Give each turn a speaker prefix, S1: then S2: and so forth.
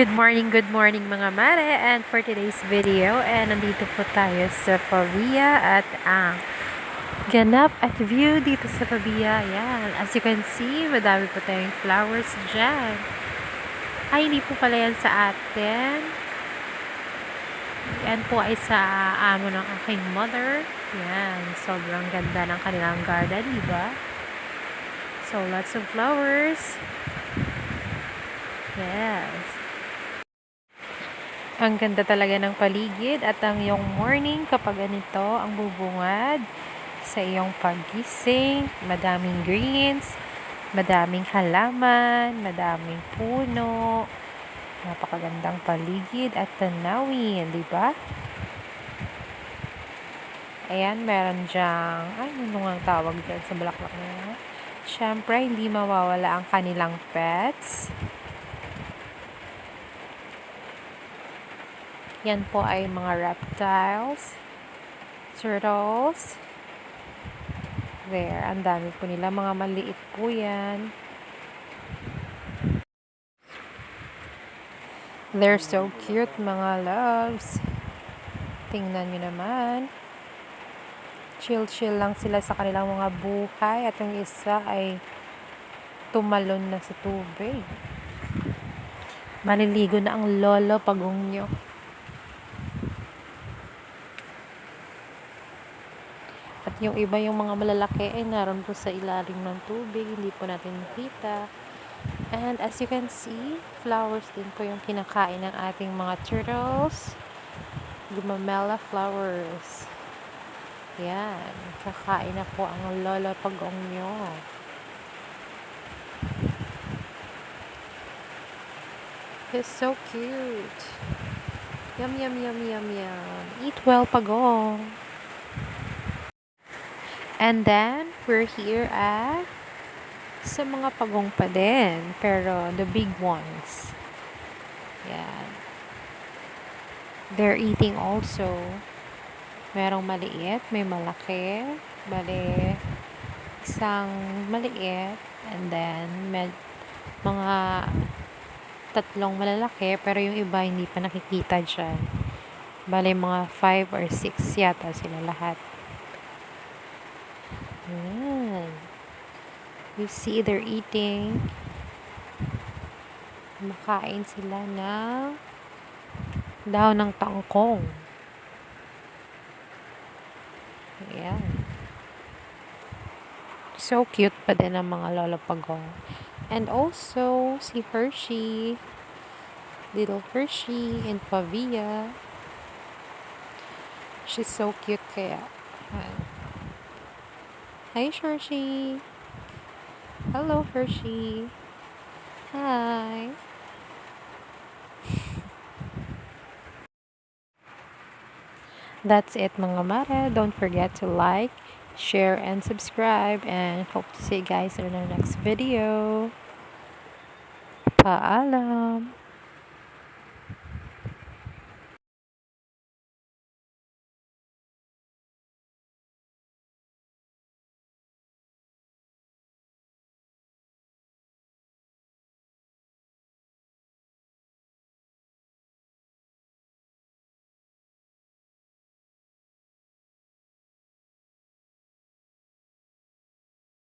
S1: Good morning mga mare, and for today's video, nandito po tayo sa Pavia at ang ganap at view dito sa Pavia. Yan, as you can see, madami po tayong flowers dyan. Ay, hindi po pala yan sa atin. Yan po ay sa amo ng aking mother. Yan, sobrang ganda ng kanilang garden, diba? So, lots of flowers. Yes. Ang ganda talaga ng paligid at ang iyong morning kapag ganito ang bubungad sa iyong pagising. Madaming greens, madaming halaman, madaming puno. Napakagandang paligid at tanawin, di ba? Ayan, meron dyang, ano nga tawag dyan sa bulaklak na? Siyempre, hindi mawawala ang kanilang pets. Yan po ay mga reptiles, turtles. There, ang dami po nila. Mga maliit po yan. They're so cute, mga loves. Tingnan nyo naman. Chill-chill lang sila sa kanilang mga buhay. At yung isa ay tumalon na sa tubig. Maliligo na ang lolo pagong nyo. At yung iba, yung mga malalaki ay naroon po sa ilalim ng tubig. Hindi po natin makita. And as you can see, flowers din po yung kinakain ng ating mga turtles. Gumamela flowers. Yan. Kakain na po ang lolo pagong nyo. It's so cute. Yum, yum, yum, yum, yum. Eat well, pagong. And then, we're here at sa mga pagong pa din, pero the big ones. Yan. They're eating also. Merong maliit, may malaki. Bale, isang maliit, and then mga tatlong malalaki, pero yung iba hindi pa nakikita dyan. Bale, mga 5 or 6 yata sila lahat. Yan. You see, they're eating. Makain sila ng daw ng tangkong. Ayan. So cute pa din ang mga lolo pagong. And also, si Hershey. Little Hershey in Pavia. She's so cute kaya. Hi, Hershey. Hello, Hershey. Hi. That's it, mga mare. Don't forget to like, share, and subscribe. And hope to see you guys in our next video. Paalam.